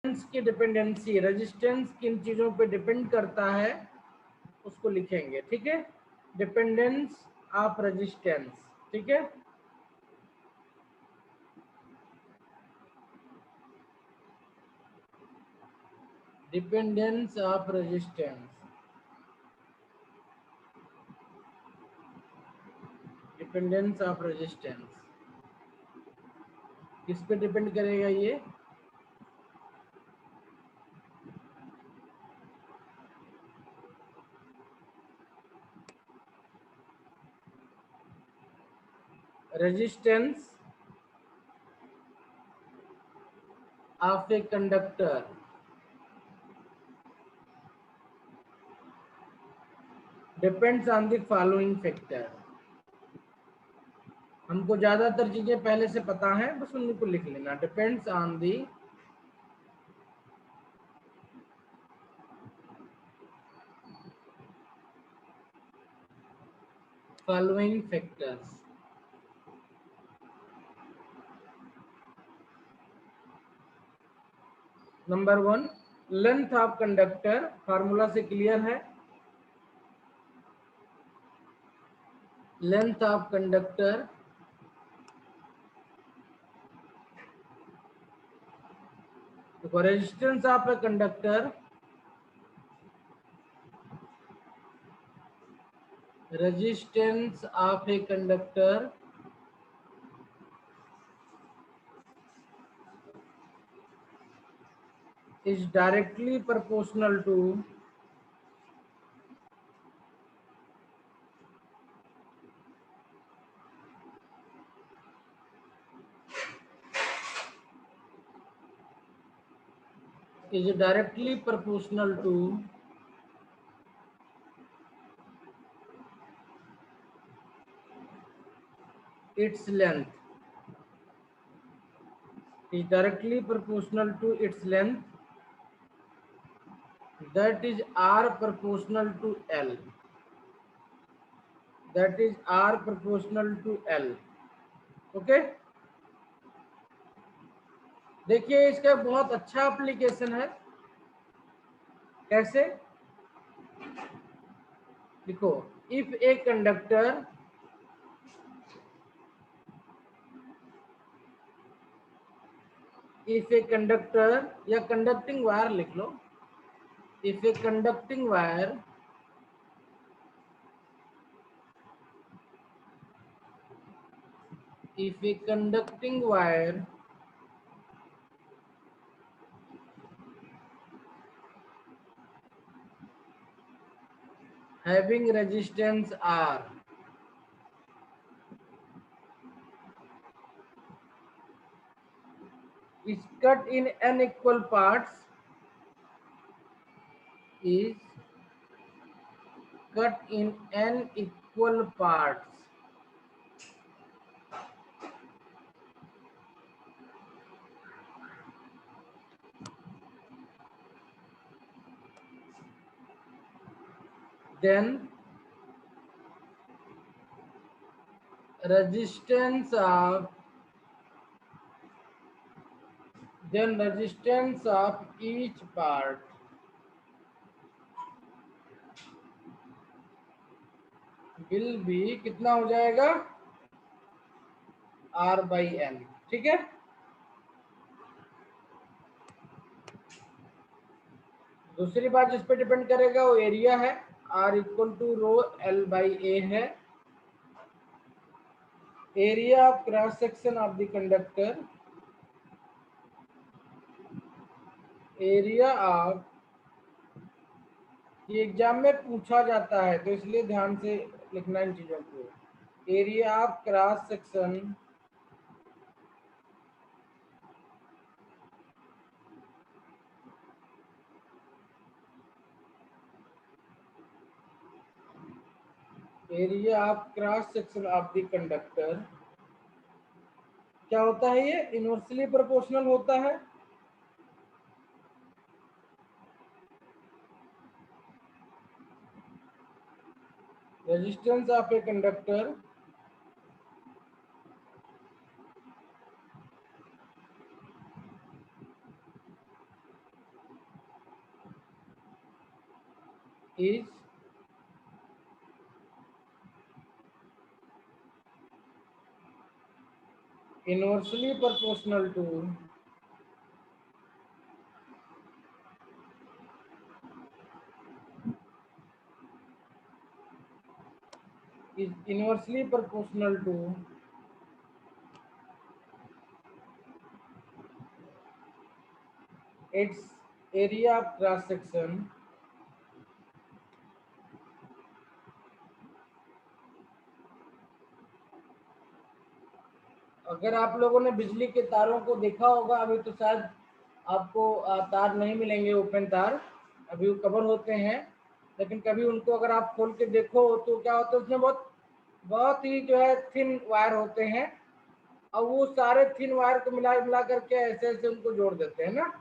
की dependency, resistance किन चीजों पे डिपेंड करता है उसको लिखेंगे, ठीक है। डिपेंडेंस ऑफ रेजिस्टेंस, ठीक है। Dependence of resistance, dependence of resistance किस पे डिपेंड करेगा ये? Resistance of a conductor depends on the following factor. हमको ज्यादातर चीजें पहले से पता है, बस उनको लिख लेना। Depends on the following factors. Number 1, length of conductor, formula से क्लियर है। लेंथ ऑफ कंडक्टर देखो, resistance of a conductor, resistance of a conductor is directly proportional to its length, is directly proportional to its length, that is R proportional to L, that is R proportional to L, okay. देखिए इसका बहुत अच्छा application है। कैसे? देखो, if a conductor, if a conductor या conducting wire लिख लो, if a conducting wire if a conducting wire having resistance R is cut in unequal parts, is cut in unequal parts, then resistance of each part will be कितना हो जाएगा? R by N, ठीक है। दूसरी बात जिस पे depend करेगा वो एरिया है, R equal to rho L by A है। Area of cross section of the conductor, area of, ये एग्जाम में पूछा जाता है तो इसलिए ध्यान से लिखना इन चीजों को। Area of cross section area of cross section of the conductor क्या होता है? ये इनवर्सली प्रोपोर्शनल होता है। Resistance of a conductor is inversely proportional to its area of cross section अगर आप लोगों ने बिजली के तारों को देखा होगा, अभी तो शायद आपको तार नहीं मिलेंगे, ओपन तार अभी वो कवर होते हैं, लेकिन कभी उनको अगर आप खोल के देखो तो क्या होता है, उसमें बहुत बहुत ही जो है थिन वायर होते हैं, और वो सारे थिन वायर को मिला मिला करके ऐसे ऐसे उनको जोड़ देते हैं ना,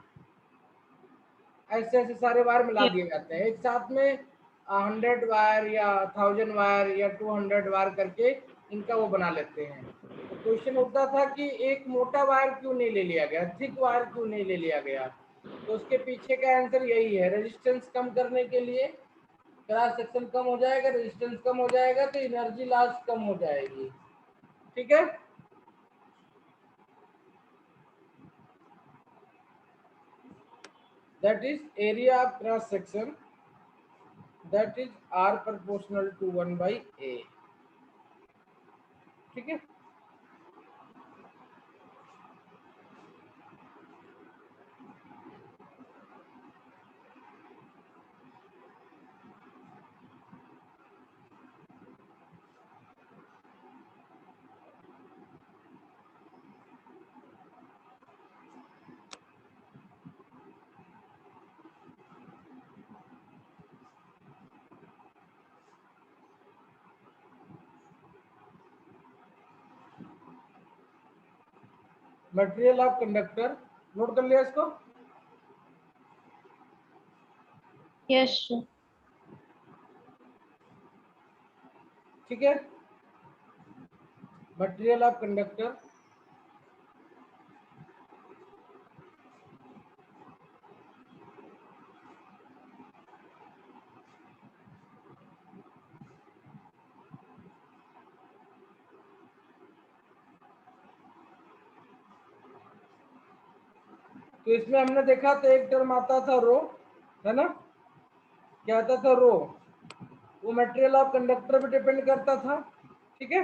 ऐसे ऐसे सारे वायर मिला दिए जाते हैं एक साथ में, 100 वायर या 1000 वायर या 200 वायर करके इनका वो बना लेते हैं। तो क्वेश्चन उठता था कि एक मोटा वायर क्यों नहीं ले लिया गया, थिक वायर क्यों नहीं ले लिया गया, तो उसके पीछे का आंसर यही है, रेजिस्टेंस कम करने के लिए, क्रॉस सेक्शन कम हो जाएगा, रेजिस्टेंस कम हो जाएगा तो एनर्जी लॉस कम हो जाएगी। ठीक है, that is area of cross section, that is R proportional to 1 by A। ठीक है, मटेरियल ऑफ कंडक्टर, नोट कर लिया इसको? Yes sir. ठीक है, मटेरियल ऑफ कंडक्टर तो इसमें हमने देखा तो एक टर्म आता था रो, है ना, क्या आता था रो, वो मटेरियल ऑफ कंडक्टर पे डिपेंड करता था। ठीक है,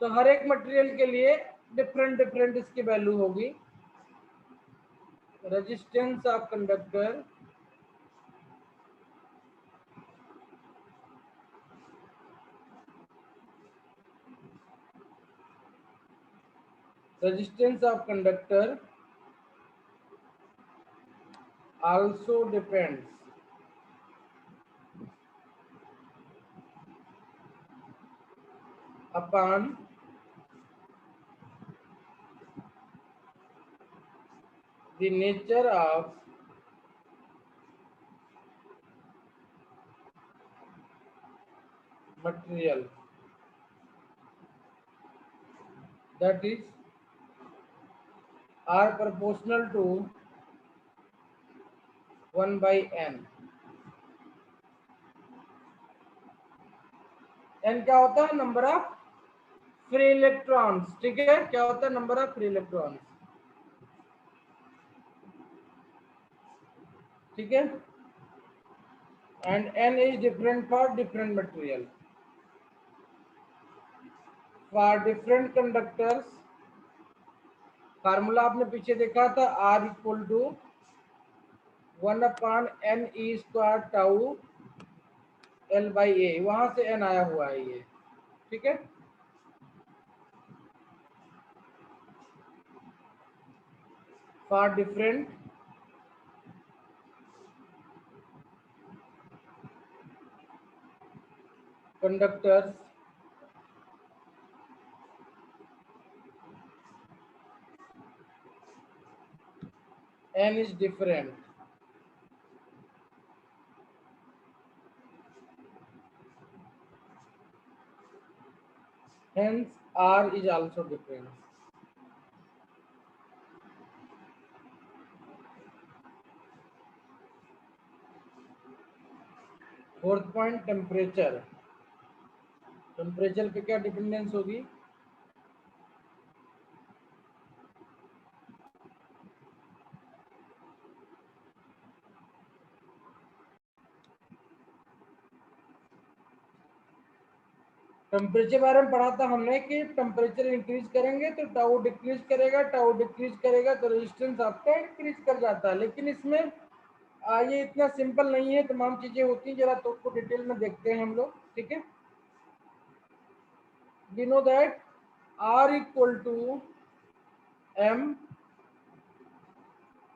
तो हर एक मटेरियल के लिए डिफरेंट डिफरेंट इसकी वैल्यू होगी। Resistance of conductor also depends upon the nature of material, that is R proportional to 1 by n। n क्या होता है, नंबर ऑफ फ्री इलेक्ट्रॉन्स। ठीक है, क्या होता है, नंबर ऑफ फ्री इलेक्ट्रॉन्स। ठीक है, and n is different for different material. For different conductors formula आपने पीछे देखा था, R equal to 1/n e² tau L/A, वहां से n आया हुआ है ये। ठीक है, for different conductors n is different, hence R is also different। Fourth point temperature. Temperature पे क्या डिपेंडेंस होगी? टेम्परेचर बारे में पढ़ा था हमने कि टेम्परेचर इंक्रीज करेंगे तो टाउ डिक्रीज करेगा, टाउ डिक्रीज करेगा तो रेजिस्टेंस आपका इंक्रीज कर जाता है। लेकिन इसमें ये इतना सिंपल नहीं है, तमाम चीजें होती हैं। जरा तो उसको डिटेल में देखते हैं हम लोग, ठीक है। we know that R equal to M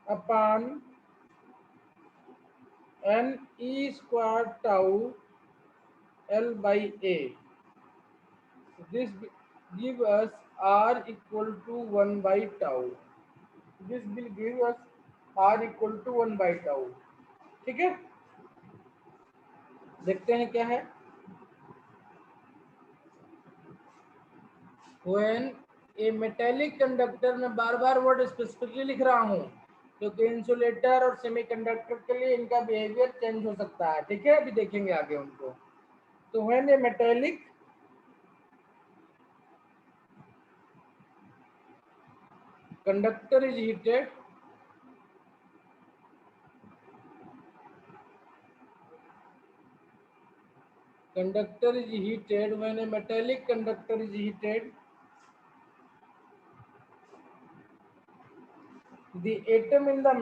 upon N E square tau L by A. This give us R equal to 1 by tau. This will give us R equal to 1 by tau. ठीक है, देखते हैं क्या है। When a metallic conductor, मैं बार बार word specifically लिख रहा हूँ क्योंकि इंसुलेटर और सेमीकंडक्टर के लिए इनका बिहेवियर चेंज हो सकता है, ठीक है, अभी देखेंगे आगे उनको। तो when a metallic conductor is heated, when a metallic conductor is heated, the atom in the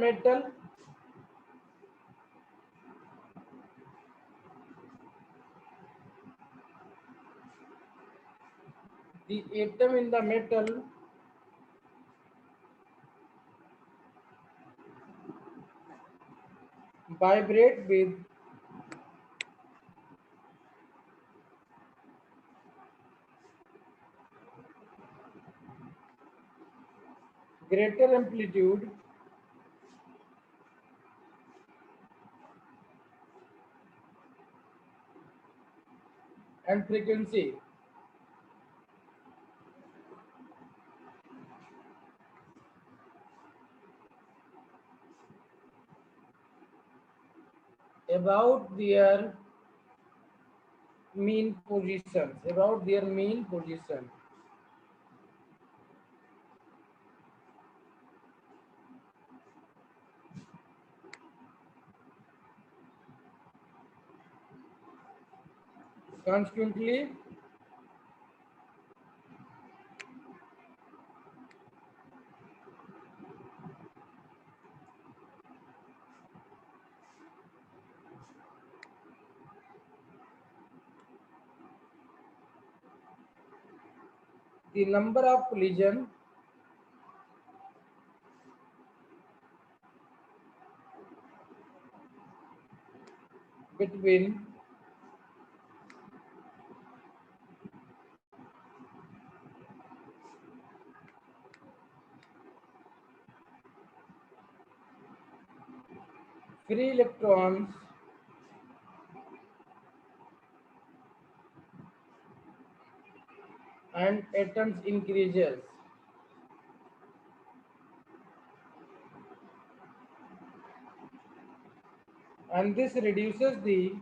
metal vibrate with greater amplitude and frequency. About their mean positions, Consequently, the number of collision between free electrons and atoms increases, and this reduces the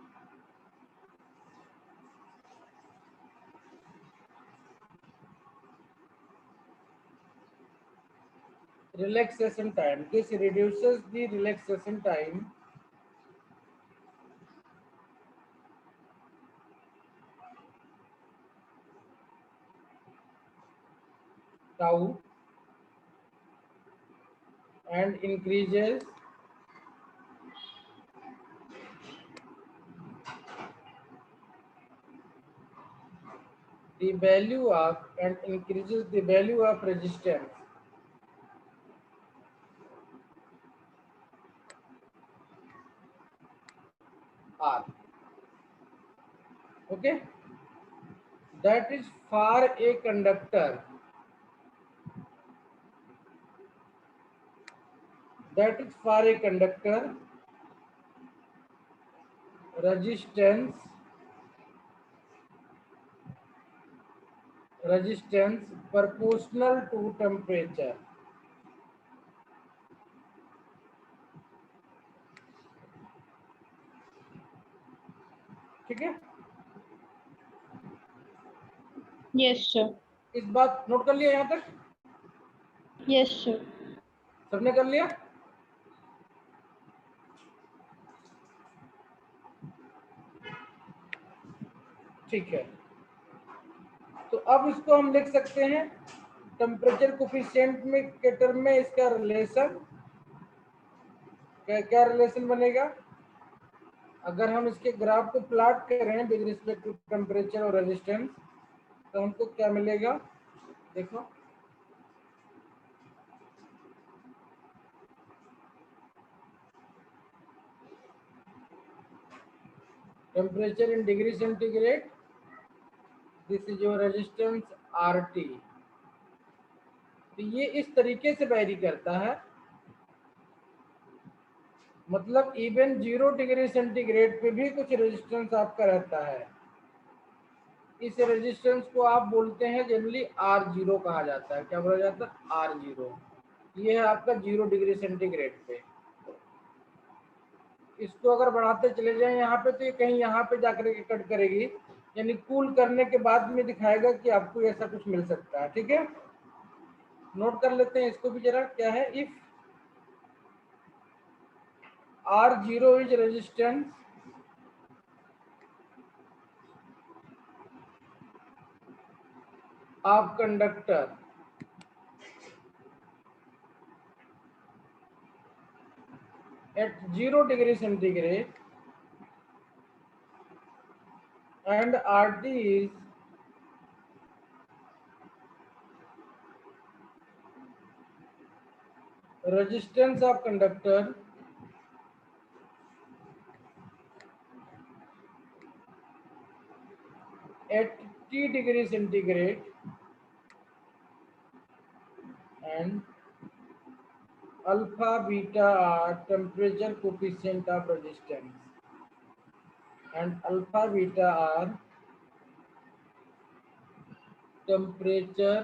relaxation time. Tau, and increases the value of resistance R. Okay, that is for a conductor. Resistance proportional to temperature. ठीक है, yes sir. इस बात note कर लिया यहाँ तक? Yes sir. सबने कर लिया? ठीक है, तो अब इसको हम लिख सकते हैं टेम्परेचर कोफिशिएंट में के टर्म में इसका रिलेशन क्या रिलेशन बनेगा? अगर हम इसके ग्राफ को प्लॉट करें विद रिस्पेक्ट टू टेम्परेचर और रेजिस्टेंस तो हमको क्या मिलेगा? देखो, temperature in degree centigrade, this is your resistance RT। तो ये इस तरीके से वैरी करता है, मतलब इवन 0 डिग्री सेंटीग्रेड पे भी कुछ रेजिस्टेंस आपका रहता है। इस रेजिस्टेंस को आप बोलते हैं जनरली R0 कहा जाता है। क्या बोला जाता है? R0। ये है आपका 0 डिग्री सेंटीग्रेड पे। इसको अगर बढ़ाते चले जाएं यहाँ पे तो ये कहीं यहाँ पे जाकर के कट करेगी, यानी कूल करने के बाद में दिखाएगा कि आपको ऐसा कुछ मिल सकता है। ठीक है, नोट कर लेते हैं इसको भी जरा। क्या है? If R0 is resistance of conductor at 0 degree centigrade and RT is resistance of conductor at T degree centigrade and alpha beta are temperature coefficient of resistance and alpha beta are temperature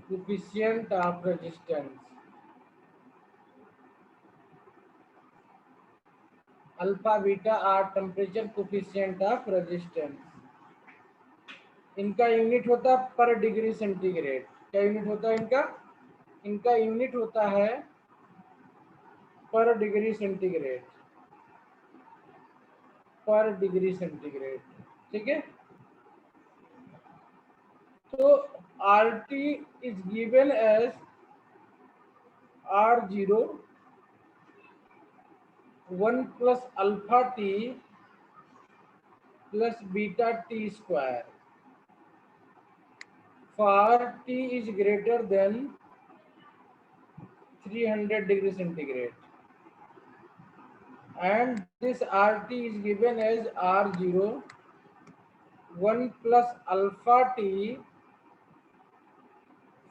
coefficient of resistance। Alpha beta are temperature coefficient of resistance. इनका unit होता है per degree centigrade. क्या unit होता है इनका? इनका unit होता है per degree centigrade, per degree centigrade. ठीक है, तो RT is given as R0 1 plus alpha T plus beta T square for T is greater than 300 degree centigrade, and this RT is given as R0 1 plus alpha T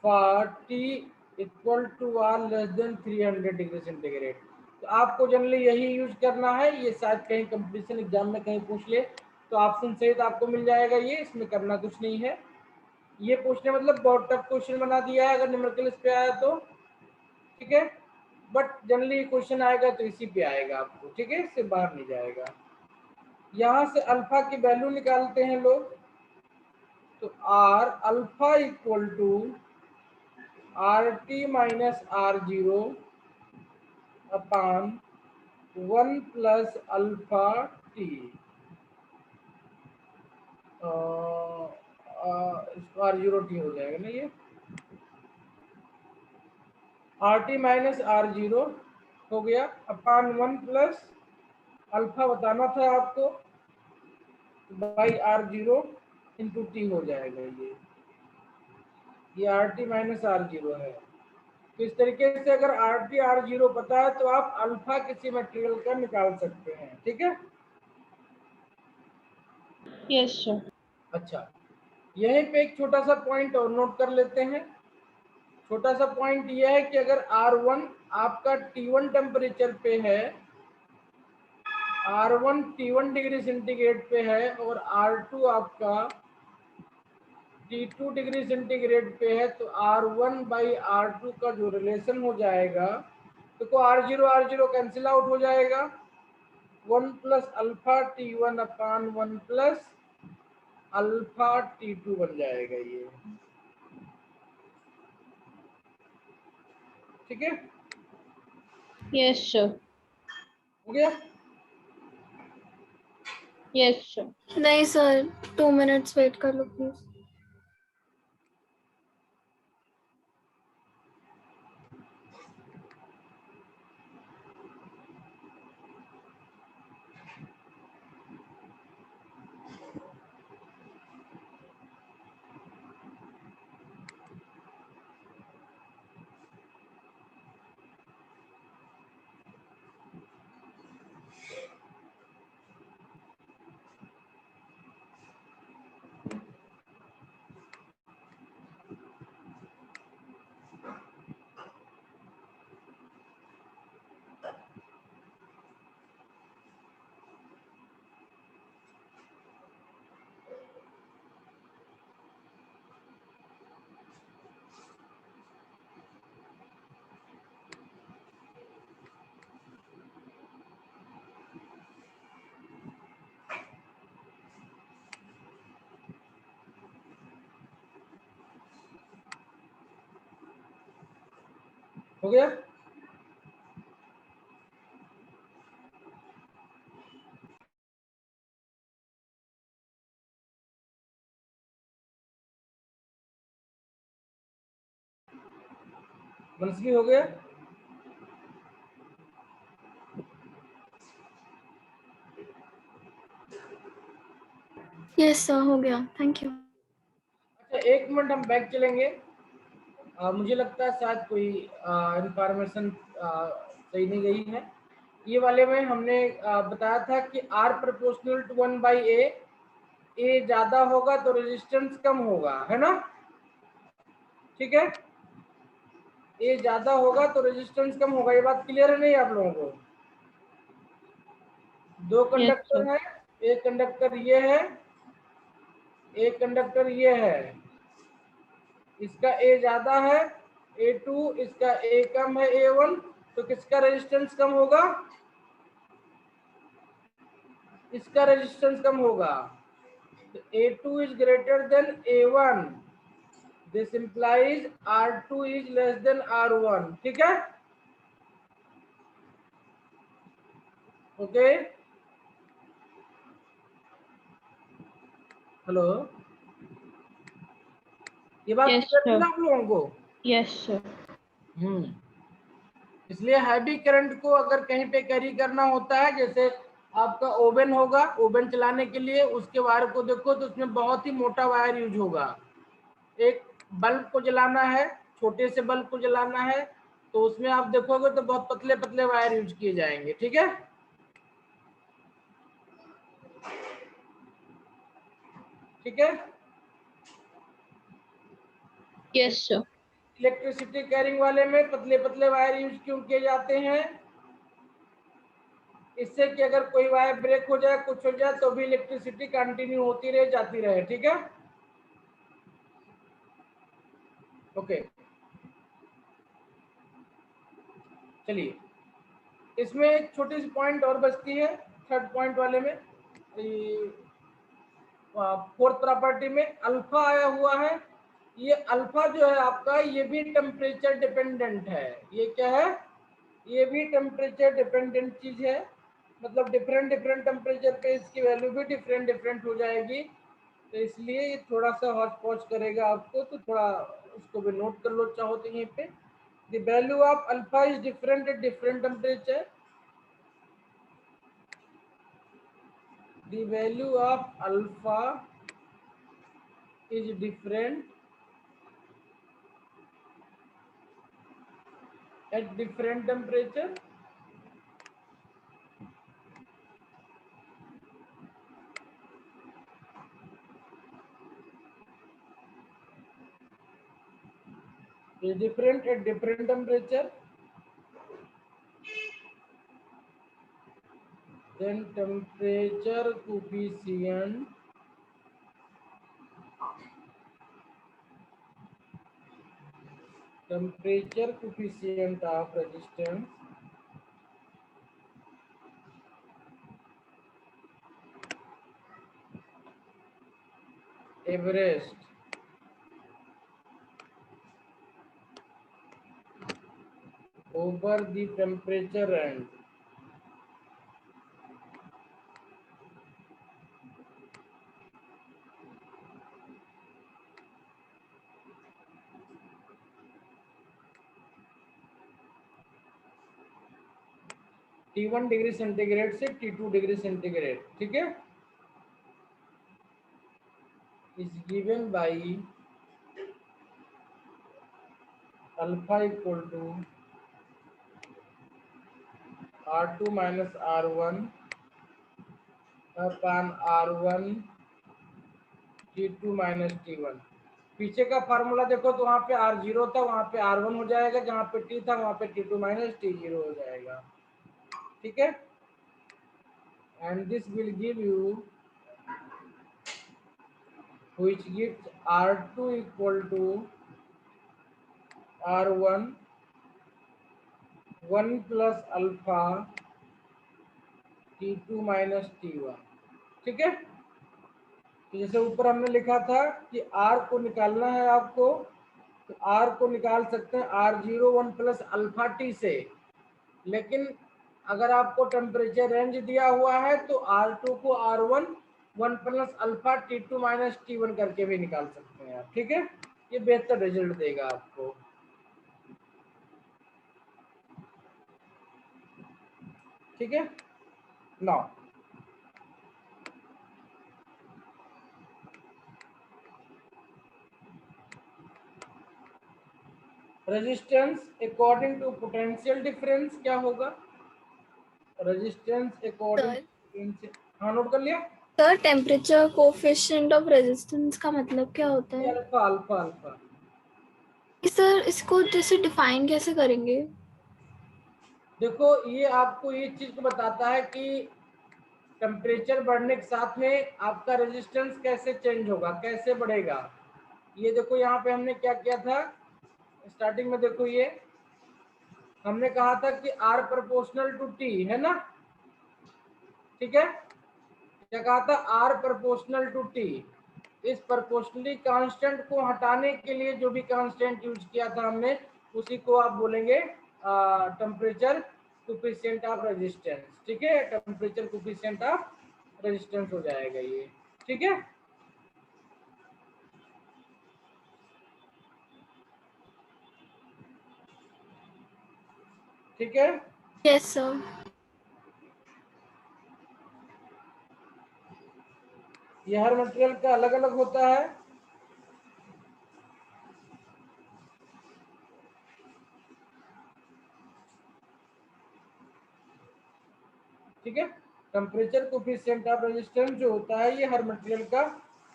for T equal to R less than 300 degree centigrade. तो आपको generally यही use करना है। ये शायद कहीं competition exam में कहीं पूछ ले तो ऑप्शन सहित आपको मिल जाएगा। ये इसमें करना कुछ नहीं है। ये पूछने मतलब बहुत टफ क्वेश्चन बना दिया है अगर न्यूमेरिकल इस पे आया तो। ठीक है, बट जनरली क्वेश्चन आएगा तो इसी पे आएगा आपको। ठीक है, इससे बाहर नहीं जाएगा। यहाँ से अल्फा की वैल्यू निकालते हैं लोग, तो R alpha equal to RT minus R0 upon 1 plus alpha T. इसको R0T हो जाएगा ना, ये RT माइनस R0 हो गया अपॉन 1 प्लस अल्फा बताना था आपको बाई R0 इंटू टी हो जाएगा। ये RT माइनस R0 है। तो इस तरीके से अगर RT R0 पता है तो आप अल्फा किसी मटेरियल का निकाल सकते हैं। ठीक है, यस सर। अच्छा, यहीं पे एक छोटा सा पॉइंट और नोट कर लेते हैं। छोटा सा पॉइंट यह है कि अगर R1 आपका T1 टेम्परेचर पे है, R1 T1 डिग्री सेंटीग्रेड पे है और R2 आपका T2 डिग्री सेंटीग्रेड पे है, तो R1 बाई R2 का जो रिलेशन हो जाएगा देखो R0 कैंसिल आउट हो जाएगा, 1 प्लस अल्फा T1 अपान 1 प्लस अल्फा T2 बन जाएगा ये। ठीक है, Yes, sir. हो गया। Yes, sir. नहीं सर, 2 मिनट्स वेट कर लो प्लीज। हो गया। मनस्वी हो गया। यस सर, हो गया, थैंक यू। अच्छा, 1 मिनट हम बैक चलेंगे। मुझे लगता है शायद कोई इंफॉर्मेशन सही नहीं गई है। ये वाले में हमने बताया था कि R प्रोपोर्शनल टू 1/A, ए ज्यादा होगा तो रेजिस्टेंस कम होगा, है ना। ठीक है, ए ज्यादा होगा तो रेजिस्टेंस कम होगा। ये बात क्लियर है नहीं आप लोगों को? दो Yes, कंडक्टर sir. है, एक कंडक्टर ये है, एक कंडक्टर ये है। इसका ए ज्यादा है A2, इसका ए कम है A1, तो किसका रेजिस्टेंस कम होगा? इसका रेजिस्टेंस कम होगा। तो A2 is greater then A1, this implies R2 is less than R1। ठीक है, ओके। हेलो, ये बात Yes, क्लियर थी sir. ना आप लोगों को? Yes, sir. इसलिए हैवी करंट को अगर कहीं पे कैरी करना होता है, जैसे आपका ओवन होगा, ओवन चलाने के लिए उसके वायर को देखो तो उसमें बहुत ही मोटा वायर यूज होगा। एक बल्ब को जलाना है, छोटे से बल्ब को जलाना है, तो उसमें आप देखोगे तो बहुत पतले पतले वायर यूज किए जाएंगे। ठीक है, ठीक है। Yes, sir. इलेक्ट्रिसिटी कैरिंग वाले में पतले पतले वायर यूज क्यों किए जाते हैं? इससे कि अगर कोई वायर ब्रेक हो जाए, कुछ हो जाए, तो भी इलेक्ट्रिसिटी कंटिन्यू होती रहे, जाती रहे। ठीक है, ओके। चलिए, इसमें एक छोटी सी पॉइंट और बचती है थर्ड पॉइंट वाले में। फोर्थ प्रॉपर्टी में अल्फा आया हुआ है। ये अल्फा जो है आपका, ये भी टेम्परेचर डिपेंडेंट है। ये क्या है? ये भी टेम्परेचर डिपेंडेंट चीज है। मतलब डिफरेंट डिफरेंट टेम्परेचर पे इसकी वैल्यू भी डिफरेंट डिफरेंट हो जाएगी। तो इसलिए ये थोड़ा सा हॉच पॉच करेगा आपको, तो थोड़ा उसको भी नोट कर लो चाहो तो यहीं पे। The value of alpha is different at different temperature. The value of alpha is different at different temperature. Is different at different temperature. Then temperature coefficient of resistance averaged over the temperature and T1 degree centigrade से T2 degree centigrade, ठीक है, is given by alpha equal to R2 minus R1 upon R1 T2 minus T1। पीछे का formula देखो तो वहाँ पे R0 था, वहाँ पे R1 हो जाएगा, जहाँ पे T था वहाँ पे T2 माइनस T0 हो जाएगा, ठीक है। And this will give you which gives R2 equal to R1 1 plus alpha T2 minus T1, ठीक है। तो जैसे ऊपर हमने लिखा था कि R को निकालना है आपको, तो R को निकाल सकते हैं R0 1 प्लस अल्फा T से, लेकिन अगर आपको टेम्परेचर रेंज दिया हुआ है तो R2 को R1 1 plus alpha T2 minus T1 करके भी निकाल सकते हैं आप, ठीक है। ये बेहतर रिजल्ट देगा आपको, ठीक है। Now resistance according to potential difference क्या होगा, रेजिस्टेंस अकॉर्डिंग, हाँ नोट कर लिया sir temperature coefficient of resistance का मतलब क्या होता है? Alpha alpha alpha. सर इसको जैसे डिफाइन कैसे करेंगे? देखो ये आपको ये चीज को बताता है कि टेम्परेचर बढ़ने के साथ में आपका रेजिस्टेंस कैसे चेंज होगा, कैसे बढ़ेगा। ये देखो यहाँ पे हमने क्या किया था स्टार्टिंग में, देखो ये हमने कहा था कि R प्रोपोर्शनल टू T है ना, ठीक है। क्या कहा था, R प्रोपोर्शनल टू T। इस प्रोपोर्शनली कांस्टेंट को हटाने के लिए जो भी कांस्टेंट यूज किया था हमने, उसी को आप बोलेंगे टेम्परेचर कोफिशिएंट ऑफ रेजिस्टेंस, ठीक है। टेम्परेचर कोफिशिएंट ऑफ रेजिस्टेंस हो जाएगा ये, ठीक है। ठीक है, यस सर। ये हर मटेरियल का अलग अलग होता है, ठीक है। टेम्परेचर कोफिशिएंट ऑफ रेजिस्टेंस जो होता है ये हर मटेरियल का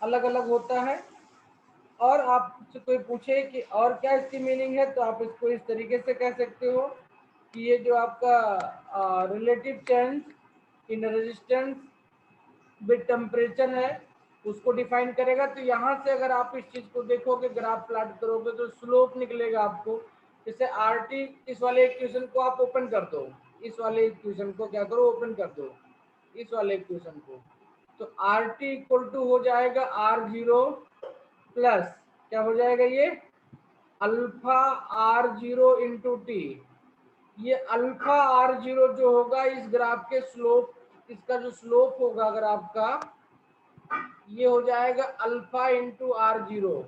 अलग अलग होता है। और आपसे कोई पूछे कि और क्या इसकी मीनिंग है, तो आप इसको इस तरीके से कह सकते हो कि ये जो आपका relative change in resistance with temperature है उसको डिफाइन करेगा। तो यहाँ से अगर आप इस चीज को देखोगे, ग्राफ प्लॉट करोगे तो स्लोप निकलेगा आपको। जैसे RT, इस वाले इक्वेशन को आप ओपन कर दो, इस वाले इक्वेशन को क्या करो, ओपन कर दो इस वाले इक्वेशन को, तो RT इक्वल टू हो जाएगा R0 प्लस क्या हो जाएगा ये अल्फा R0 इंटू टी। ये अल्फा R0 जो होगा इस ग्राफ के स्लोप, इसका जो स्लोप होगा अगर आपका, ये हो जाएगा अल्फा इंटू R0।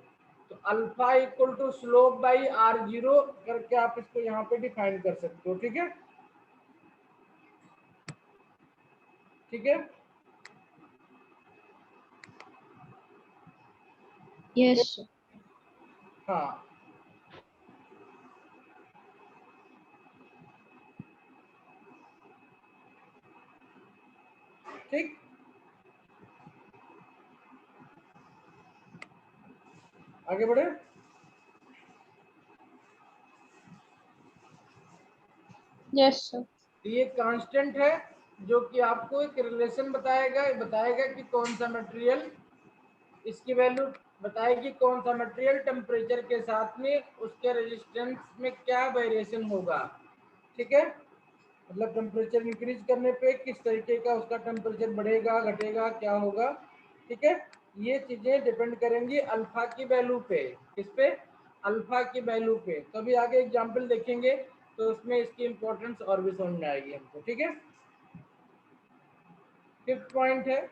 तो alpha equal to slope by R0 करके आप इसको यहाँ पे डिफाइन कर सकते हो, ठीक है, ठीक है। Yes sir. हाँ ठीक, आगे बढ़े। Yes sir. ये कांस्टेंट है जो कि आपको एक रिलेशन बताएगा, बताएगा कि कौन सा मटेरियल, इसकी वैल्यू बताएगी कौन सा मटेरियल टेम्परेचर के साथ में उसके रेजिस्टेंस में क्या वेरिएशन होगा, ठीक है। मतलब टेम्परेचर इंक्रीज करने पे किस तरीके का उसका टेम्परेचर बढ़ेगा घटेगा क्या होगा, ठीक है। ये चीजें डिपेंड करेंगी अल्फा की वैल्यू पे। किस पे? अल्फा की वैल्यू पे। तो अभी आगे एग्जाम्पल देखेंगे तो उसमें इसकी इंपॉर्टेंस और भी समझ में आएगी हमको। ठीक है, फिफ्थ पॉइंट है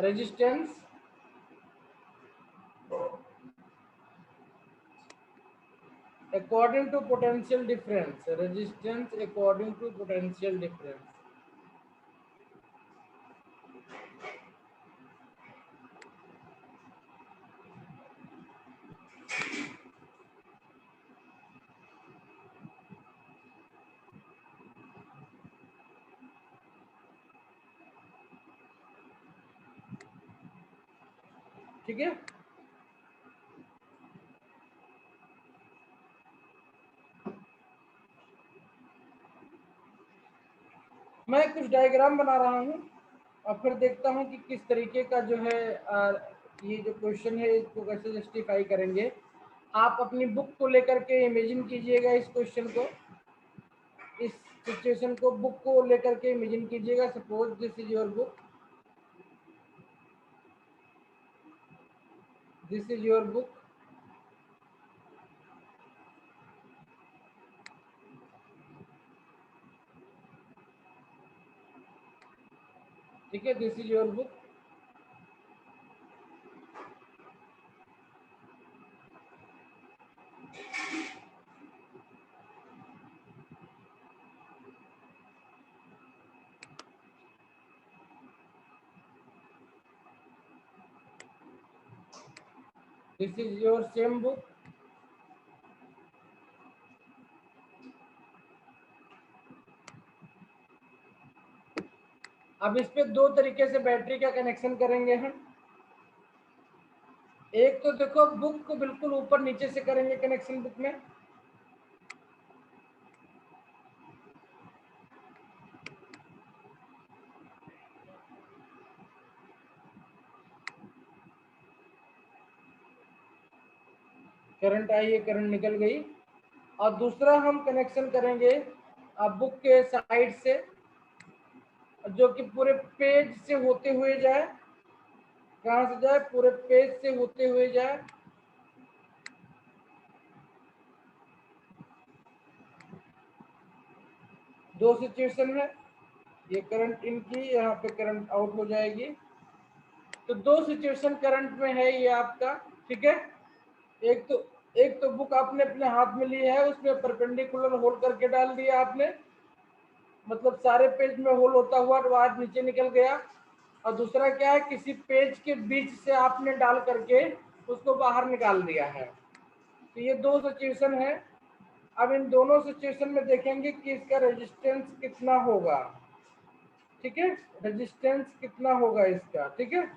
resistance according to potential difference, resistance according to potential difference। ठीक है, मैं कुछ डायग्राम बना रहा हूँ और फिर देखता हूँ कि किस तरीके का जो है ये जो क्वेश्चन है इसको कैसे जस्टिफाई करेंगे। आप अपनी बुक को लेकर के इमेजिन कीजिएगा इस क्वेश्चन को, इस सिचुएशन को बुक को लेकर के इमेजिन कीजिएगा। Suppose this is your book, this is your book. ठीक है, this is your book. This is your same book. अब इस पे दो तरीके से बैटरी का कनेक्शन करेंगे हम। एक तो देखो बुक को बिल्कुल ऊपर नीचे से करेंगे कनेक्शन बुक में, करंट आई है, करंट निकल गई। और दूसरा हम कनेक्शन करेंगे बुक के साइड से, जो कि पूरे पेज से होते हुए जाए। कहाँ से जाए? पूरे पेज से होते हुए जाए। दो सिचुएशन है, ये करंट इन की, यहाँ पे करंट आउट हो जाएगी। तो दो सिचुएशन करंट में है ये आपका। ठीक है, एक तो बुक आपने अपने हाथ में ली है, उसमें परपेंडिकुलर होल करके डाल दिया आपने, मतलब सारे पेज में होल होता हुआ बाहर नीचे निकल गया। और दूसरा क्या है, किसी पेज के बीच से आपने डाल करके उसको बाहर निकाल दिया है। तो ये दो सिचुएशन है। अब इन दोनों सिचुएशन में देखेंगे कि इसका रेजिस्टेंस कितना होगा। ठीक है, रेजिस्टेंस कितना होगा इसका। ठीक है,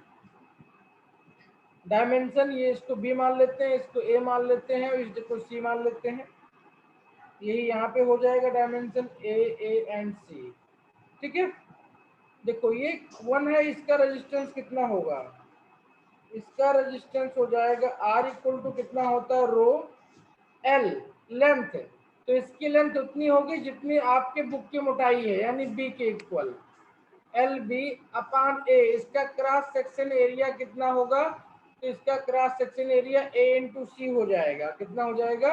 डायमेंशन ये इसको बी मान लेते हैं, इसको ए मान लेते हैं, इसको सी मान लेते हैं। यही यहाँ पे हो जाएगा डायमेंशन ए एंड सी। ठीक है, देखो ये 1 है, इसका रेजिस्टेंस कितना होगा? इसका रेजिस्टेंस हो जाएगा आर इक्वल टू कितना होता है, रो एल लेंथ। तो इसकी लेंथ उतनी होगी जितनी आपके बुक की मोटाई है, यानी बी के equal L B upon A. इसका क्रॉस सेक्शन एरिया कितना होगा? तो इसका cross section area A into C हो जाएगा। कितना हो जाएगा?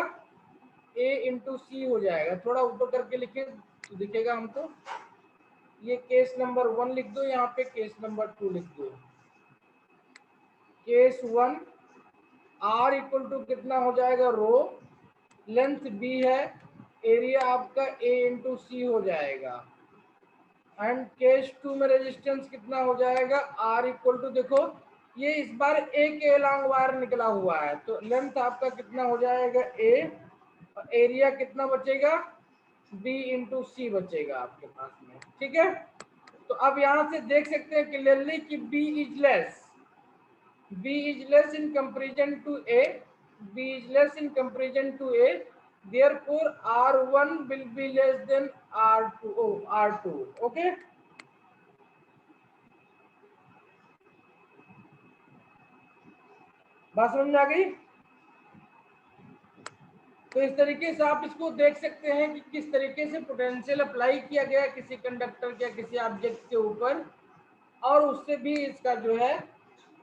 ए इंटू सी हो जाएगा। थोड़ा ऊपर करके लिखे तो दिखेगा हमको। ये केस नंबर 1 लिख दो, यहाँ पे केस नंबर 2 लिख दो। केस 1 आर इक्वल टू कितना हो जाएगा, रो लेंथ बी है, एरिया आपका ए इंटू सी हो जाएगा। एंड केस 2 में रेजिस्टेंस कितना हो जाएगा, आर इक्वल टू, देखो ये इस बार ए के लॉन्ग वायर निकला हुआ है, तो लेंथ आपका कितना हो जाएगा ए, और एरिया कितना बचेगा, बी इंटू सी बचेगा आपके पास में। ठीक है, तो अब यहाँ से देख सकते हैं क्लियरली कि B is less, B is less in comparison to A, B is less in comparison to A, therefore R1 will be less than R2, R2, okay। बात समझ में आ गई? तो इस तरीके से आप इसको देख सकते हैं कि किस तरीके से पोटेंशियल अप्लाई किया गया किसी कंडक्टर या किसी ऑब्जेक्ट के ऊपर, और उससे भी इसका जो है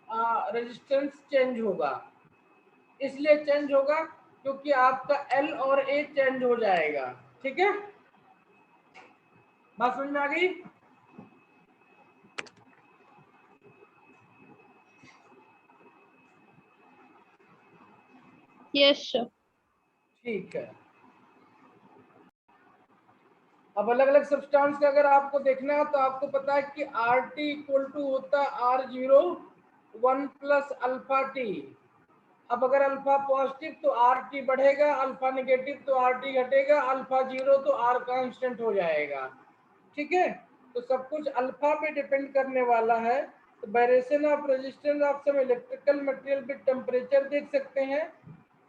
रेजिस्टेंस चेंज होगा। इसलिए चेंज होगा क्योंकि आपका एल और ए चेंज हो जाएगा। ठीक है, बात समझ में आ गई? Yes sir. ठीक है, अब अलग अलग सब्सटेंस का अगर आपको देखना है तो आपको पता है कि आर टी इक्वल टू होता है R0 1 प्लस अल्फा टी। अब अगर अल्फा पॉजिटिव तो आर टी बढ़ेगा, अल्फा नेगेटिव तो आर टी घटेगा, अल्फा जीरो तो आर कांस्टेंट हो जाएगा। ठीक है, तो सब कुछ अल्फा पे डिपेंड करने वाला है। तो variation of resistance of some electrical material with temperature देख सकते हैं।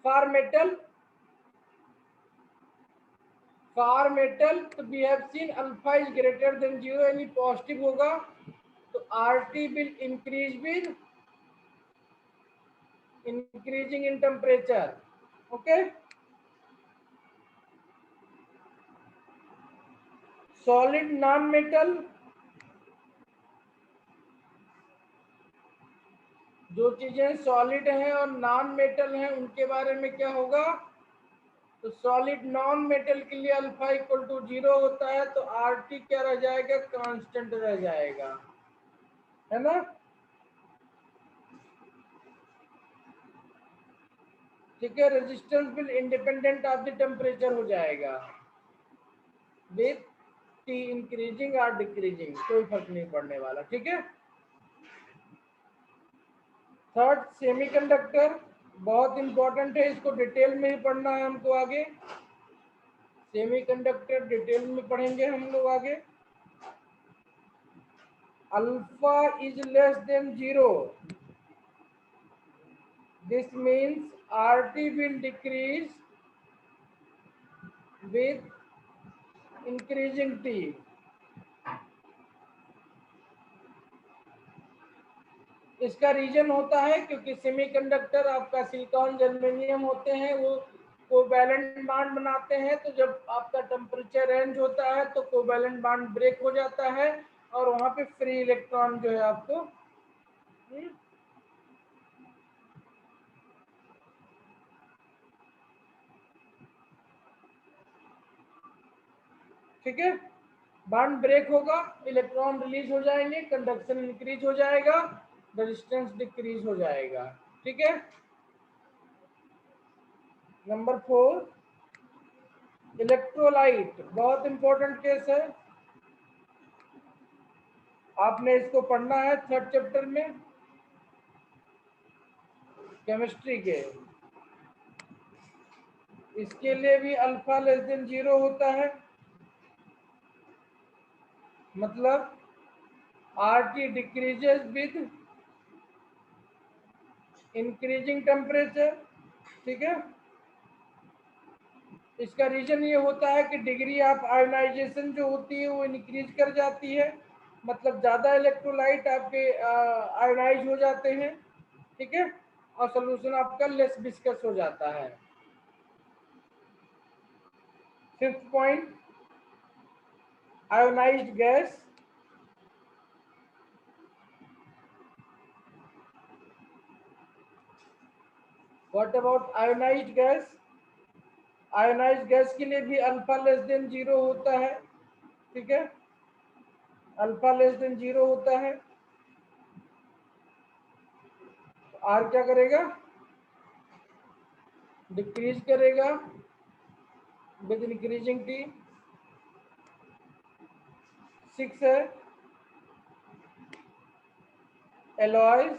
फॉर मेटल तो we have seen alpha is greater than 0, यानी पॉजिटिव होगा तो R T will increase with increasing in temperature. Okay, solid non metal, जो चीजें solid हैं और नॉन मेटल हैं उनके बारे में क्या होगा? तो सॉलिड नॉन मेटल के लिए अल्फा इक्वल टू 0 होता है तो आर टी क्या रह जाएगा? कांस्टेंट रह जाएगा, है ना? ठीक है, resistance will independent of the temperature हो जाएगा विथ टी इंक्रीजिंग और डिक्रीजिंग, कोई फर्क नहीं पड़ने वाला। ठीक है, थर्ड सेमीकंडक्टर, बहुत इंपॉर्टेंट है, इसको डिटेल में ही पढ़ना है हमको आगे। सेमीकंडक्टर डिटेल में पढ़ेंगे हम लोग आगे। Alpha is less than 0, this means RT will decrease with increasing T। इसका रीजन होता है क्योंकि सेमीकंडक्टर आपका सिलिकॉन जर्मेनियम होते हैं, वो कोवैलेंट बॉन्ड बनाते हैं। तो जब आपका टेम्परेचर रेंज होता है तो कोवैलेंट बॉन्ड ब्रेक हो जाता है और वहां पे फ्री इलेक्ट्रॉन जो है आपको ठीक है, बॉन्ड ब्रेक होगा, इलेक्ट्रॉन रिलीज हो जाएंगे, कंडक्शन इंक्रीज हो जाएगा, रेजिस्टेंस डिक्रीज हो जाएगा। ठीक है, नंबर 4 इलेक्ट्रोलाइट, बहुत इंपॉर्टेंट केस है, आपने इसको पढ़ना है थर्ड चैप्टर में केमिस्ट्री के। इसके लिए भी अल्फा लेस देन 0 होता है, मतलब RT decreases with increasing temperature. ठीक है, इसका रीजन ये होता है कि डिग्री ऑफ आयोनाइजेशन जो होती है वो इंक्रीज कर जाती है, मतलब ज्यादा इलेक्ट्रोलाइट आपके आयोनाइज हो जाते हैं। ठीक है, और सोल्यूशन आपका लेस विस्कस हो जाता है। Fifth point, ionised gas, what about ionised gas? Ionised gas के लिए भी अल्फा लेस देन 0 होता है। ठीक है, अल्फा लेस देन 0 होता है, आर क्या करेगा? डिक्रीज करेगा विद इंक्रीजिंग टी। 6 है एलॉयज,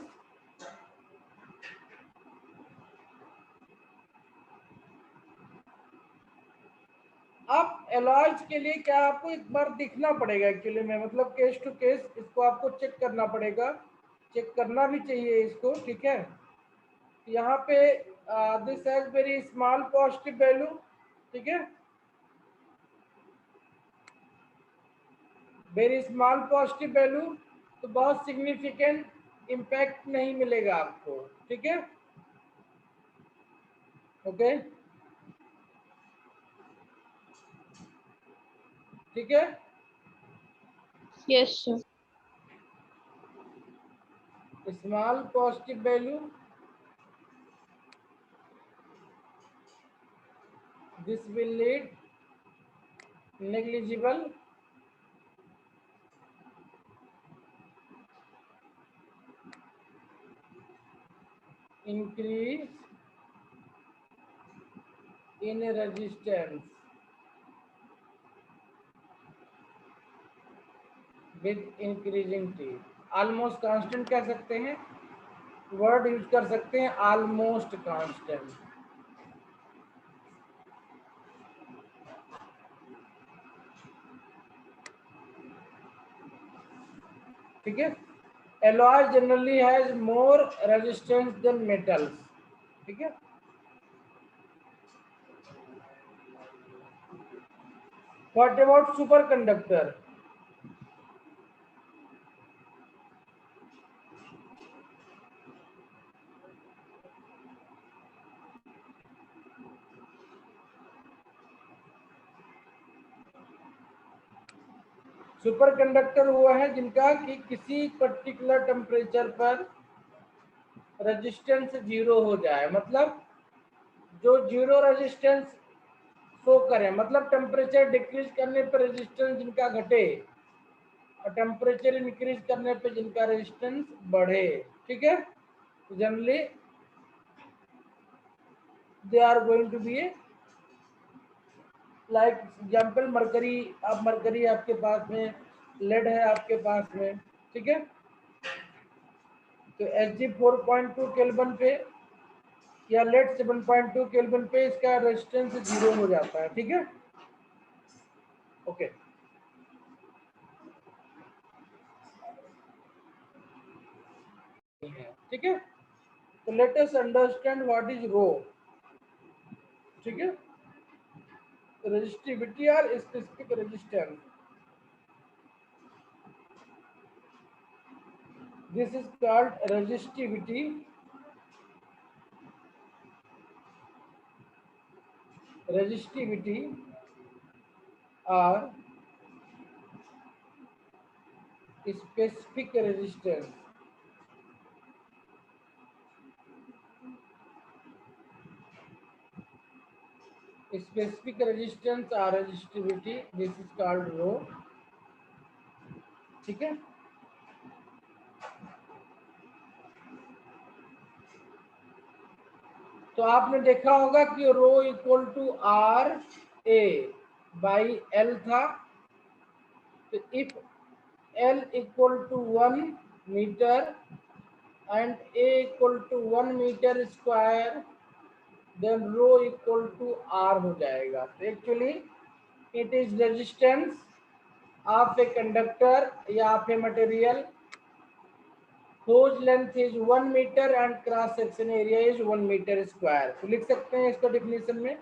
अब एलॉयज के लिए क्या आपको एक बार दिखना पड़ेगा एक्चुअली में, मतलब केस टू केस इसको आपको चेक करना पड़ेगा, चेक करना भी चाहिए इसको। ठीक है, यहाँ पे this has very small positive value. ठीक है, वेरी स्मॉल पॉजिटिव वैल्यू, तो बहुत सिग्निफिकेंट इम्पैक्ट नहीं मिलेगा आपको। ठीक है, ओके, ठीक है। Yes, sir. Small positive value, this will lead negligible increase in resistance with increasing t। Almost constant कह सकते हैं, वर्ड यूज कर सकते हैं ऑलमोस्ट कांस्टेंट। ठीक है। alloy generally has more resistance than metals। ठीक है। what about superconductor? Super conductor वो है जिनका कि किसी पर्टिकुलर टेम्परेचर पर रेजिस्टेंस जीरो हो जाए, मतलब जो जीरो रेजिस्टेंस शो करे, मतलब टेम्परेचर डिक्रीज करने पर रेजिस्टेंस जिनका घटे और टेम्परेचर इंक्रीज करने पर जिनका रेजिस्टेंस बढ़े। ठीक है। Generally they are going to be like example mercury, आप मरकरी आपके पास में, लेड है आपके पास में। ठीक है। तो Hg 4.2 केल्विन पे या लेड 7.2 केल्विन पे इसका रेजिस्टेंस जीरो हो जाता है। ठीक है। ओके। ठीक है। तो let us understand what is rho. ठीक है। resistivity or specific resistance, this is called resistivity, or specific resistance। specific resistance or resistivity, this is called rho। ठीक है। तो आपने देखा होगा कि rho equal to R A by L था। तो if L equal to 1 metre and A equal to 1 metre square, then rho equal to R हो जाएगा। तो actually it is resistance of a conductor या of a material whose length is 1 meter and cross section area is 1 meter square। तो लिख सकते हैं इसको definition में,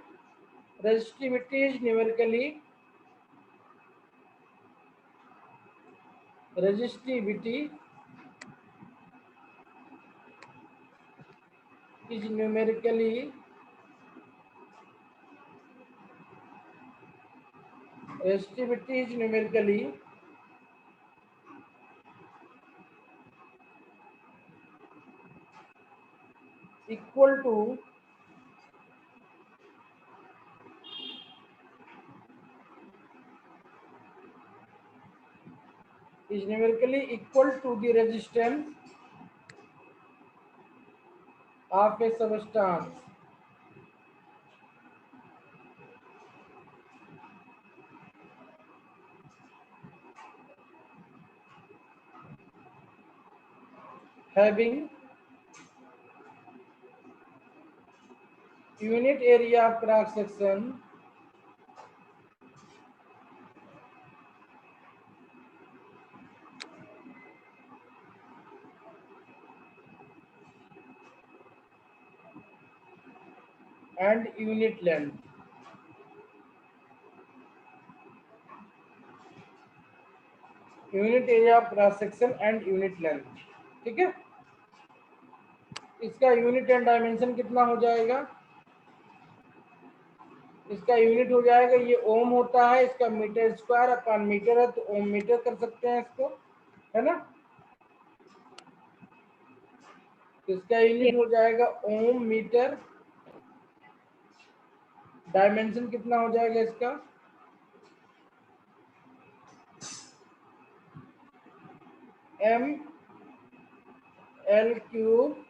resistivity is numerically equal to the resistance of a substance having unit area of cross section and unit length। Unit area of cross section and unit length. ठीक है। इसका unit and dimension कितना हो जाएगा? इसका unit हो जाएगा, ये ओम होता है, इसका मीटर स्क्वायर अपॉन मीटर है तो ओम मीटर कर सकते हैं इसको, है ना। तो इसका यूनिट हो जाएगा ओम मीटर। डायमेंशन कितना हो जाएगा इसका, M L cube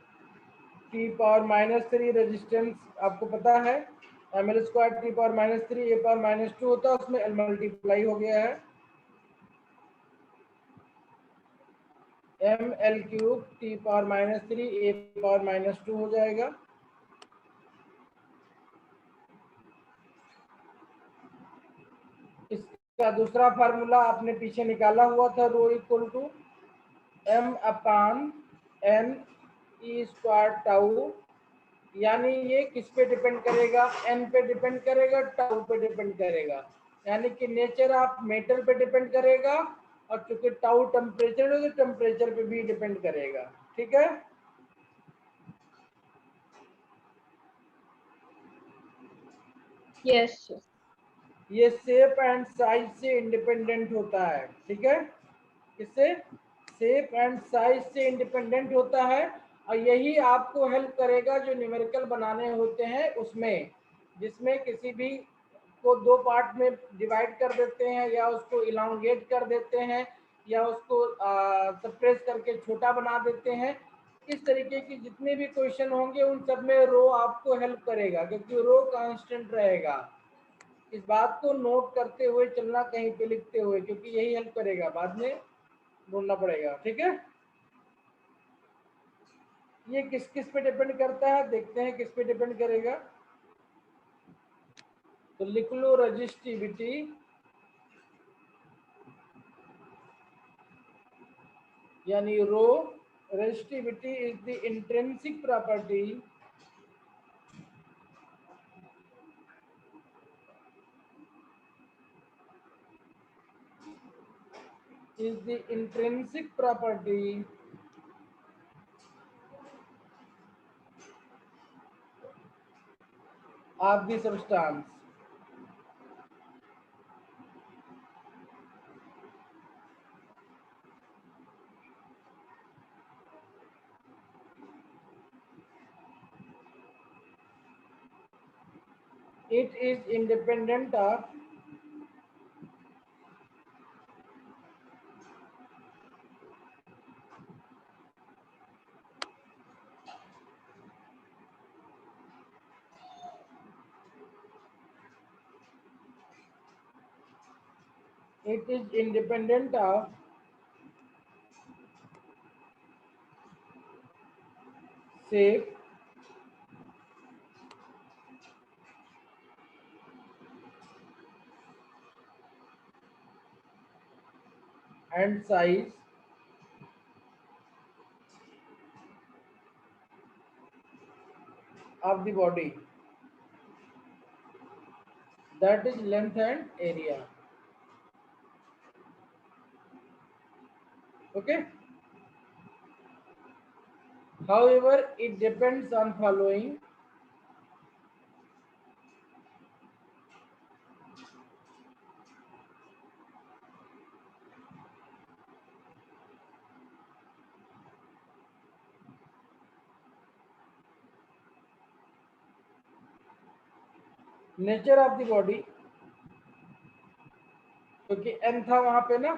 T power -3 resistance आपको पता है, M L square T power -3 A power -2 होता है, उसमें एल मल्टीप्लाई हो गया है, M L cube T power -3 A power -2 हो जाएगा। इसका दूसरा फार्मूला आपने पीछे निकाला हुआ था, rho equal to M upon N E square tau, यानी ये किस पे डिपेंड करेगा, एन पे डिपेंड करेगा, टाउ पे डिपेंड करेगा, यानी कि नेचर ऑफ मेटल पे डिपेंड करेगा, और चूंकि टाउ टेम्परेचर है तो टेम्परेचर पे भी डिपेंड करेगा, ठीक है। Yes, sir. ये शेप एंड साइज से इंडिपेंडेंट होता है, ठीक है, इससे शेप एंड साइज से इंडिपेंडेंट होता है, और यही आपको हेल्प करेगा जो न्यूमेरिकल बनाने होते हैं उसमें, जिसमें किसी भी को दो पार्ट में डिवाइड कर देते हैं, या उसको इलांगेट कर देते हैं, या उसको सप्रेस करके छोटा बना देते हैं। इस तरीके की जितने भी क्वेश्चन होंगे उन सब में रो आपको हेल्प करेगा, क्योंकि रो कांस्टेंट रहेगा। इस बात को नोट करते हुए चलना, कहीं पे लिखते हुए, क्योंकि यही हेल्प करेगा, बाद में ढूंढना पड़ेगा, ठीक है। ये किस किस पे डिपेंड करता है, देखते हैं किस पे डिपेंड करेगा। तो लिख लो रजिस्टिविटी, यानी rho, resistivity is the intrinsic property is the intrinsic property of the substance. It is independent of shape and size of the body, that is length and area. Okay. However, it depends on following. Nature of the body, क्योंकि N था वहां पे ना,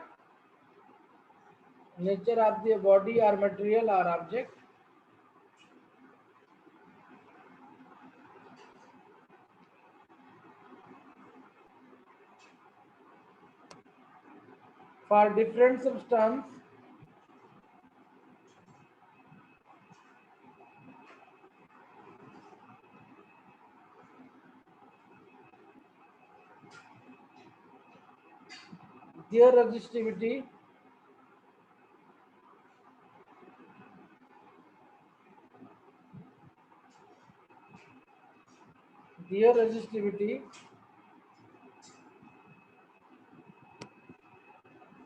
nature of the body और material और object, for different substance their resistivity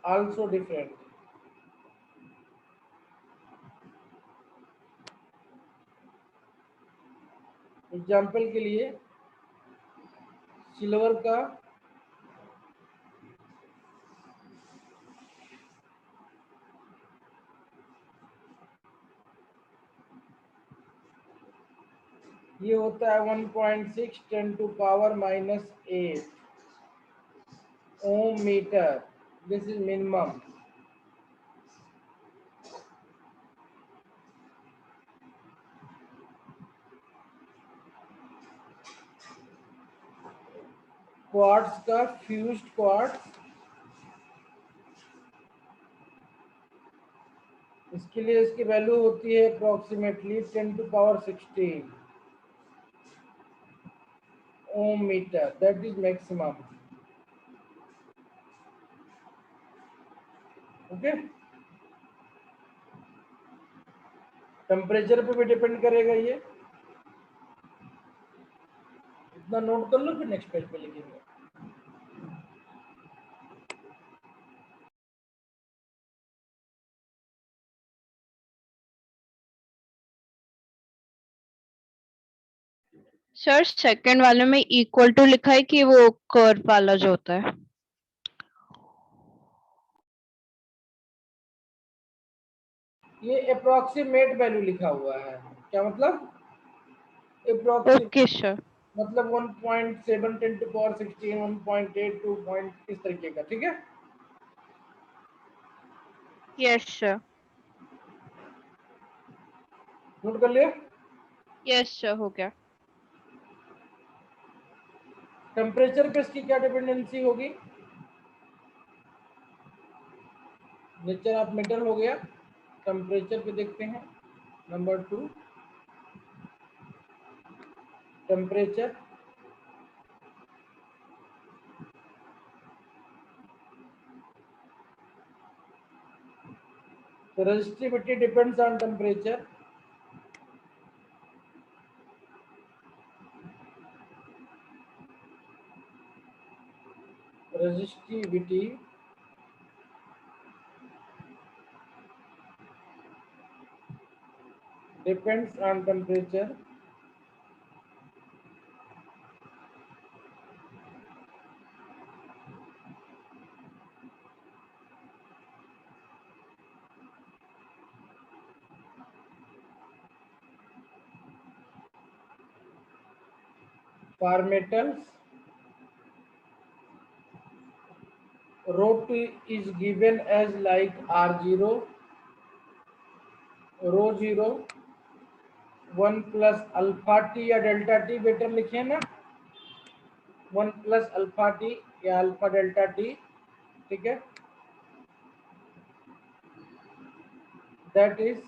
also different. Example के लिए silver का ये होता है 1.6 × 10⁻⁸ ohm metre. This is minimum. Quartz का फ्यूज्ड क्वार्ट्ज, इसके लिए इसकी वैल्यू होती है approximately 10⁻16 ohm metre. That is maximum. Okay, temperature पे भी डिपेंड करेगा ये। इतना नोट कर लो, फिर नेक्स्ट पेज पे लिखेंगे। सर सेकंड वाले में इक्वल टू लिखा है कि वो कर्व वाला जो होता है? ये अप्रोक्सीमेट वैल्यू लिखा हुआ है। क्या मतलब? Approximate okay sir. मतलब 1.7 × 10⁻16, 1.8, 2 पॉइंट इस तरीके का। ठीक है, यस सर। नोट कर लिया? यस सर, हो गया। टेम्परेचर पे इसकी क्या डिपेंडेंसी होगी? नेचर ऑफ मेटल हो गया। टेम्परेचर पे देखते हैं। Number 2, temperature. तो resistivity depends on temperature. Resistivity depends on temperature. For metals, ρ2 is given as like R0, ρ0 1 plus alpha t या डेल्टा टी, बेटर लिखे ना, 1 plus alpha t या अल्फा डेल्टा टी। ठीक है, that is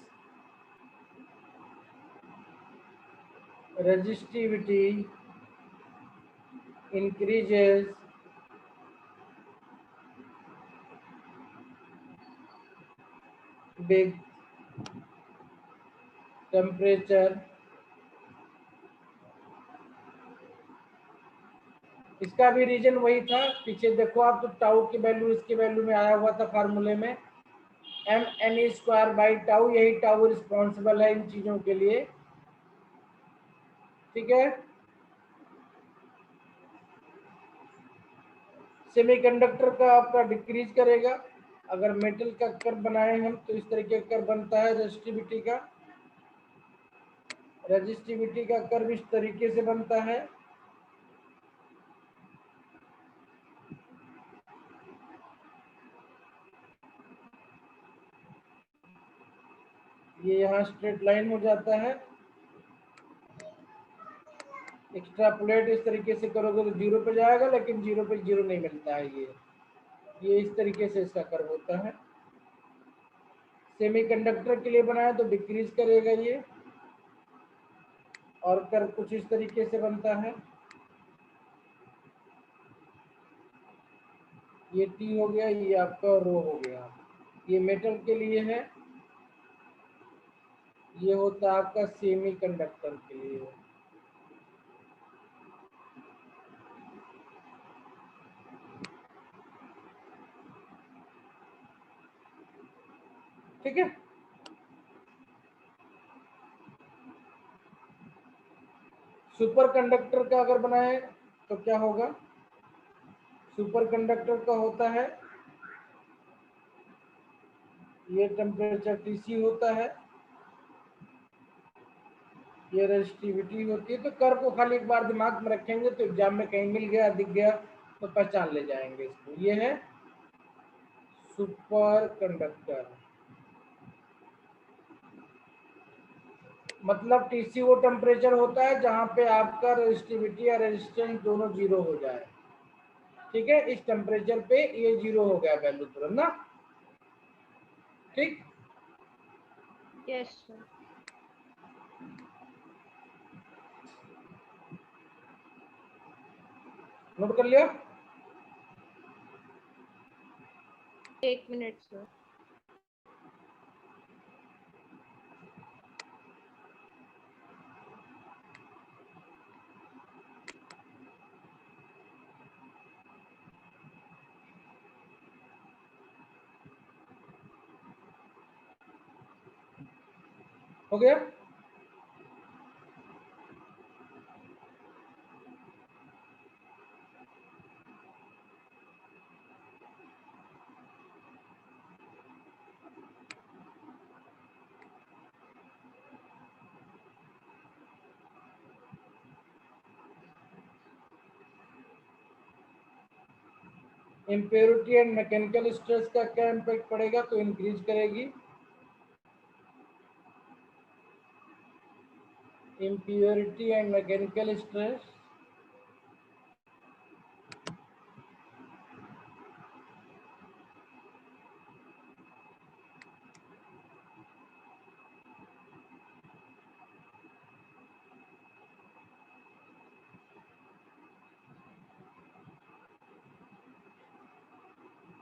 resistivity increases with temperature। इसका भी reason वही था, पीछे देखो आप, तो टाउ की वैल्यू इसके वैल्यू में आया हुआ था फार्मूले में, mn²/टाउ। यही टाउ रिस्पॉन्सिबल है इन चीजों के लिए। ठीक है, सेमीकंडक्टर का आपका डिक्रीज करेगा। अगर मेटल का कर्व बनाए हम तो इस तरीके का कर्व बनता है रेजिस्टिविटी का। रेजिस्टिविटी का कर्व इस तरीके से बनता है। ये यहाँ स्ट्रेट लाइन हो जाता है। एक्स्ट्रापोलेट इस तरीके से करोगे तो 0 पे जाएगा, लेकिन 0 पे 0 नहीं मिलता है। ये इस तरीके से इसका कर्व होता है। सेमीकंडक्टर के लिए बनाया तो डिक्रीज करेगा ये, और कर्व कुछ इस तरीके से बनता है। ये टी हो गया, ये आपका रो हो गया। ये मेटल के लिए है, ये होता है आपका सेमीकंडक्टर के लिए। ठीक है, सुपर कंडक्टर का अगर बनाए तो क्या होगा, सुपर कंडक्टर का होता है, ये टेम्परेचर Tc होता है, ये रेजिस्टिविटी होती है। तो कर को खाली एक बार दिमाग में रखेंगे तो एग्जाम में कहीं मिल गया, दिख गया तो पहचान ले जाएंगे इसको। ये है सुपर कंडक्टर, मतलब Tc वो टेम्परेचर होता है जहां पे आपका रेजिस्टिविटी या रेजिस्टेंस दोनों जीरो हो जाए। ठीक है, इस टेम्परेचर पे ये जीरो हो गया वैल्यू तुरंत ना। ठीक, यस सर। नोट कर लिया। 1 मिनट सर। हो गया। इम्प्योरिटी एंड मैकेनिकल स्ट्रेस का क्या इम्पैक्ट पड़ेगा, तो इंक्रीज करेगी। इम्प्योरिटी एंड मैकेनिकल स्ट्रेस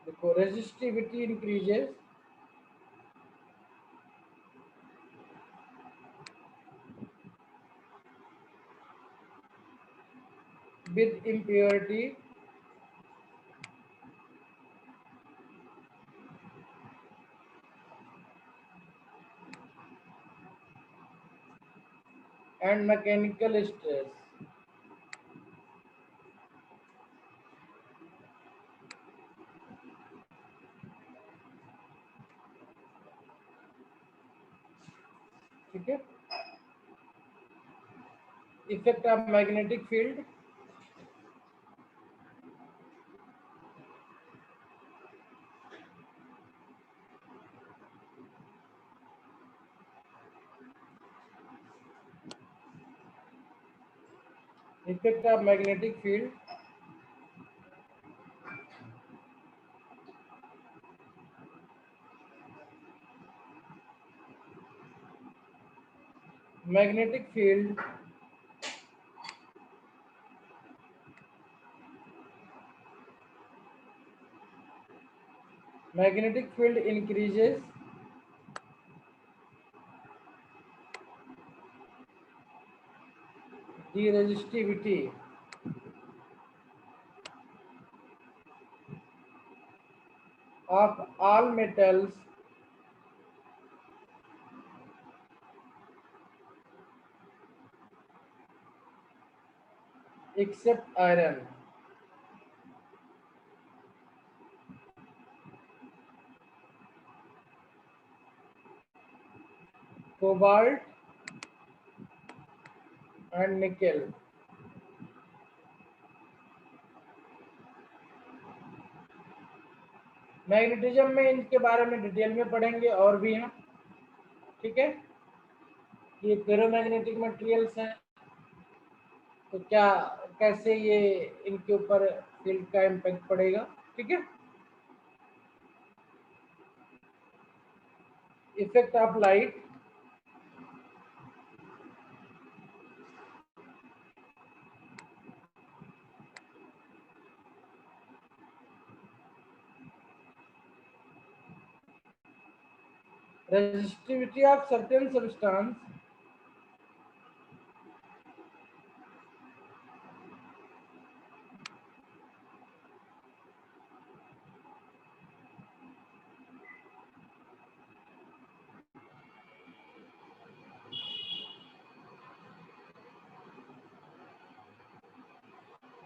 देखो, resistivity increases, with impurity and mechanical stress. ठीक है, effect of magnetic field, effect of magnetic field, magnetic field magnetic field increases the resistivity of all metals except iron. Cobalt and nickel. Magnetism में इनके बारे में detail में पढ़ेंगे और भी हैं। ठीक है, ये फेरोमैग्नेटिक मटेरियल्स हैं, तो क्या कैसे ये इनके ऊपर फील्ड का इम्पैक्ट पड़ेगा। ठीक है, effect of light, resistivity of certain substance,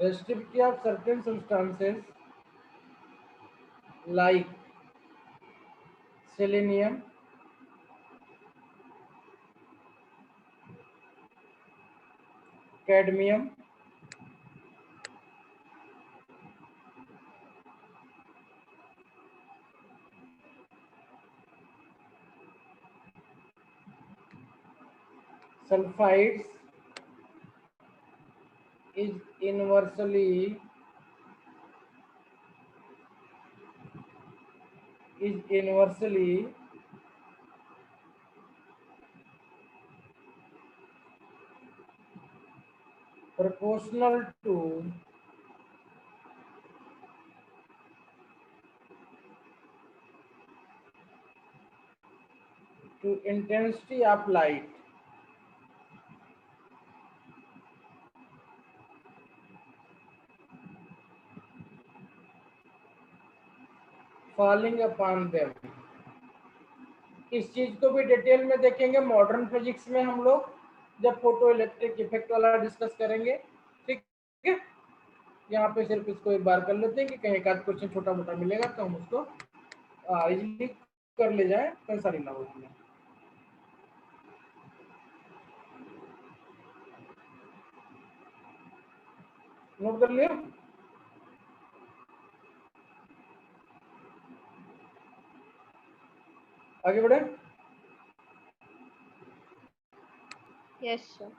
resistivity of certain substances like selenium, cadmium, sulfides is inversely proportional to intensity of light. Falling upon them. इस चीज को भी डिटेल में देखेंगे मॉडर्न फिजिक्स में हम लोग जब फोटो इलेक्ट्रिक इफेक्ट वाला डिस्कस करेंगे। ठीक है, यहाँ पे सिर्फ इसको एक बार कर लेते हैं कि कहीं एक आध क्वेश्चन छोटा मोटा मिलेगा तो हम उसको इजीली कर ले जाए, परेशानी ना हो। नोट कर लिया? आगे बढ़े। Yes sir.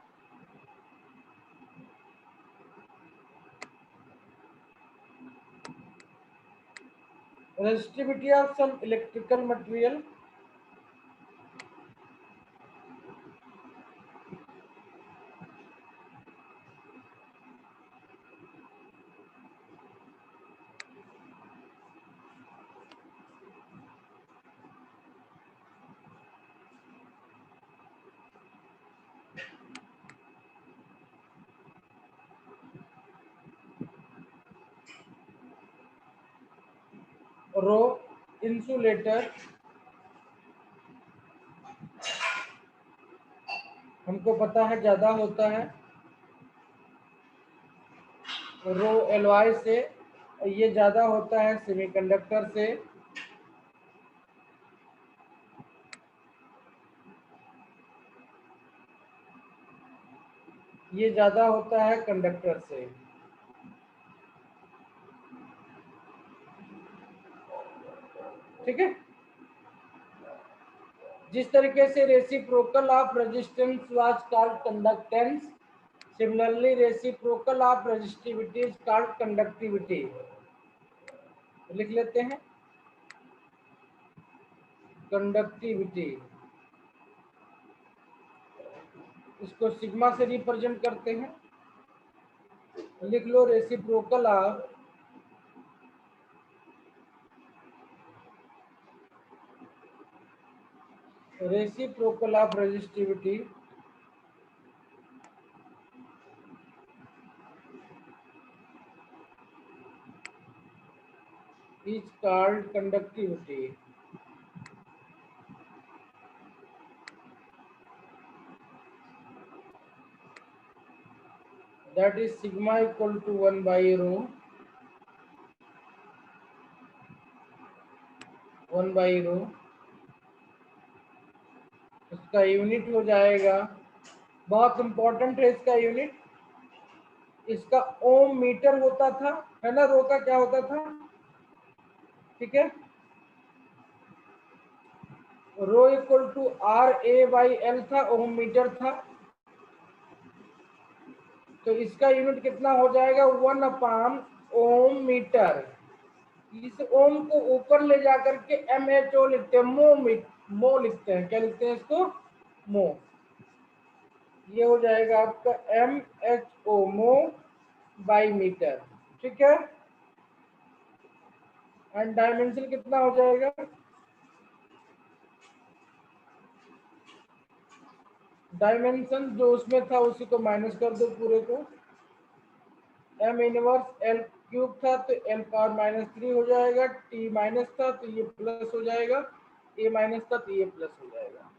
Resistivity of some electrical material rho insulator हमको पता है ज्यादा होता है रो एलॉय से, ये ज्यादा होता है सेमीकंडक्टर से। ये ज्यादा होता है कंडक्टर से। ठीक है, जिस तरीके से reciprocal of resistance was called conductance, similarly reciprocal of resistivity is called conductivity. लिख लेते हैं कंडक्टिविटी, इसको सिग्मा से रिप्रेजेंट करते हैं। लिख लो reciprocal of resistivity is called conductivity. That is sigma equal to 1 by rho, 1 by rho। इसका यूनिट हो जाएगा, बहुत इंपॉर्टेंट है इसका यूनिट, इसका ओम मीटर होता था, है ना। रो का क्या होता था? ठीक है, rho equal to R A by L था, ओम मीटर था। तो इसका यूनिट कितना हो जाएगा? 1 अपान ओम मीटर। इस ओम को ऊपर ले जाकर के MHO लिखते हैं, मो लिखते हैं। क्या लिखते हैं इसको? मो। ये हो जाएगा आपका MHO, मो बाई मीटर। ठीक है, एंड डायमेंशन कितना हो जाएगा? डायमेंशन जो उसमें था उसी को माइनस कर दो पूरे को। M इनवर्स L क्यूब था तो L पावर -3 हो जाएगा, T माइनस था तो ये प्लस हो जाएगा, A माइनस था तो ये प्लस हो जाएगा।